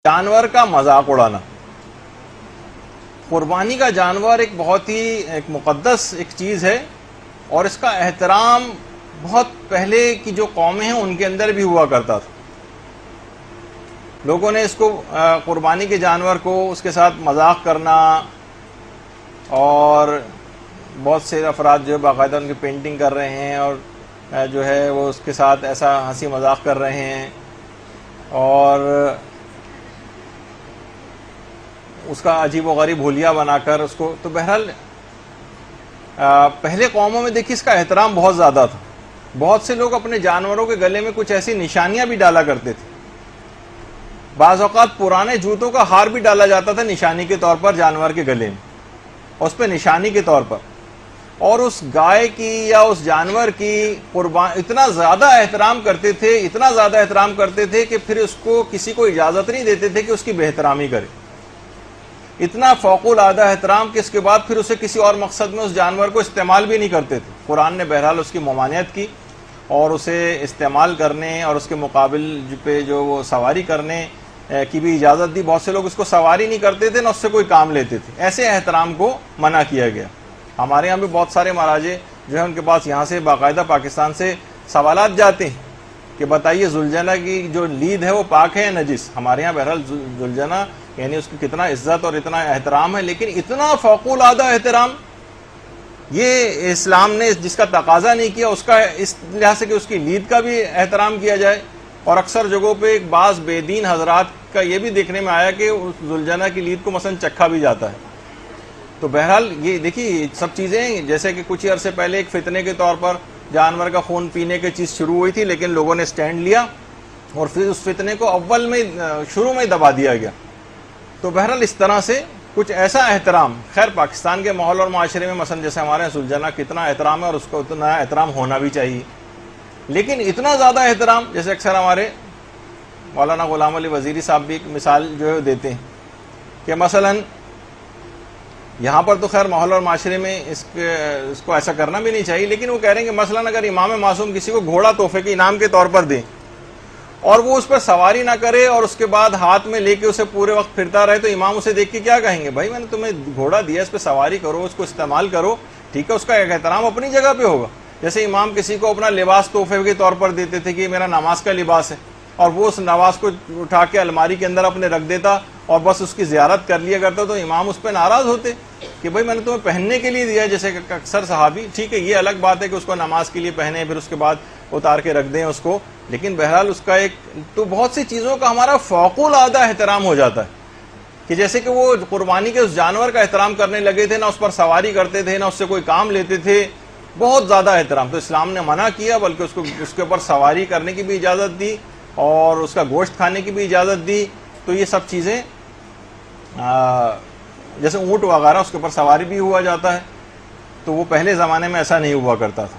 جانور کا مذاق اڑانا. قربانی کا جانور ایک بہت ہی ایک مقدس ایک چیز ہے، اور اس کا احترام بہت پہلے کی جو قومیں ہیں ان کے اندر بھی ہوا کرتا تھا. لوگوں نے اس کو قربانی کے جانور کو اس کے ساتھ مذاق کرنا، اور بہت سے افراد جو باقاعدہ ان کی پینٹنگ کر رہے ہیں اور جو ہے وہ اس کے ساتھ ایسا ہنسی مذاق کر رہے ہیں، اور اس کا عجیب و غریب حلیہ بنا کر اس کو. تو بہرحال پہلے قوموں میں دیکھیے اس کا احترام بہت زیادہ تھا. بہت سے لوگ اپنے جانوروں کے گلے میں کچھ ایسی نشانیاں بھی ڈالا کرتے تھے. بعض اوقات پرانے جوتوں کا ہار بھی ڈالا جاتا تھا نشانی کے طور پر جانور کے گلے میں، اس پہ نشانی کے طور پر. اور اس گائے کی یا اس جانور کی اتنا زیادہ احترام کرتے تھے، اتنا زیادہ احترام کرتے تھے کہ پھر اس کو کسی کو اجازت نہیں دیتے تھے کہ اس کی بے احترامی کرے. اتنا فوق العادہ احترام کہ اس کے بعد پھر اسے کسی اور مقصد میں اس جانور کو استعمال بھی نہیں کرتے تھے. قرآن نے بہرحال اس کی ممانعت کی اور اسے استعمال کرنے اور اس کے مقابل پہ جو وہ سواری کرنے کی بھی اجازت دی. بہت سے لوگ اس کو سواری نہیں کرتے تھے نہ اس سے کوئی کام لیتے تھے. ایسے احترام کو منع کیا گیا. ہمارے یہاں بھی بہت سارے مراجع جو ہیں ان کے پاس یہاں سے باقاعدہ پاکستان سے سوالات جاتے ہیں کہ بتائیے ذوالجنہ کی جو لید ہے وہ پاک ہے یا نجس. ہمارے یہاں بہرحال ذوالجنہ یعنی اس کی کتنا عزت اور اتنا احترام ہے، لیکن اتنا فوق العادہ احترام یہ اسلام نے جس کا تقاضا نہیں کیا اس کا، اس لحاظ سے کہ اس کی لید کا بھی احترام کیا جائے. اور اکثر جگہوں پہ ایک بعض بے دین حضرات کا یہ بھی دیکھنے میں آیا کہ ذوالجنہ کی لید کو مثلا چکھا بھی جاتا ہے. تو بہرحال یہ دیکھیے سب چیزیں، جیسے کہ کچھ عرصے پہلے ایک فتنے کے طور پر جانور کا خون پینے کی چیز شروع ہوئی تھی، لیکن لوگوں نے سٹینڈ لیا اور پھر اس فتنے کو اول میں شروع میں دبا دیا گیا. تو بہرحال اس طرح سے کچھ ایسا احترام، خیر پاکستان کے ماحول اور معاشرے میں مثلا جیسے ہمارے ذوالجنہ کتنا احترام ہے اور اس کو اتنا احترام ہونا بھی چاہیے، لیکن اتنا زیادہ احترام جیسے اکثر ہمارے مولانا غلام علی وزیری صاحب بھی ایک مثال جو ہے دیتے ہیں کہ مثلا یہاں پر تو خیر ماحول اور معاشرے میں اس کو ایسا کرنا بھی نہیں چاہیے، لیکن وہ کہہ رہے ہیں کہ مثلا اگر امام معصوم کسی کو گھوڑا تحفے کے انعام کے طور پر دیں اور وہ اس پر سواری نہ کرے اور اس کے بعد ہاتھ میں لے کے اسے پورے وقت پھرتا رہے، تو امام اسے دیکھ کے کیا کہیں گے؟ بھائی میں نے تمہیں گھوڑا دیا، اس پہ سواری کرو، اس کو استعمال کرو، ٹھیک ہے، اس کا ایک احترام اپنی جگہ پہ ہوگا. جیسے امام کسی کو اپنا لباس تحفے کے طور پر دیتے تھے کہ یہ میرا نماز کا لباس ہے، اور وہ اس نماز کو اٹھا کے الماری کے اندر اپنے رکھ دیتا اور بس اس کی زیارت کر لیا کرتا، تو امام اس پہ ناراض ہوتے کہ بھائی میں نے تمہیں پہننے کے لیے دیا ہے. جیسے کہ اکثر صحابی، ٹھیک ہے یہ الگ بات ہے کہ اس کو نماز کے لیے پہنے پھر اس کے بعد اتار کے رکھ دیں اس کو، لیکن بہرحال اس کا ایک تو بہت سی چیزوں کا ہمارا فوق العادہ احترام ہو جاتا ہے کہ جیسے کہ وہ قربانی کے اس جانور کا احترام کرنے لگے تھے، نہ اس پر سواری کرتے تھے نہ اس سے کوئی کام لیتے تھے، بہت زیادہ احترام. تو اسلام نے منع کیا، بلکہ اس کے اوپر سواری کرنے کی بھی اجازت دی اور اس کا گوشت کھانے کی بھی اجازت دی. تو یہ سب چیزیں جیسے اونٹ وغیرہ اس کے اوپر سواری بھی ہوا جاتا ہے، تو وہ پہلے زمانے میں ایسا نہیں ہوا کرتا تھا.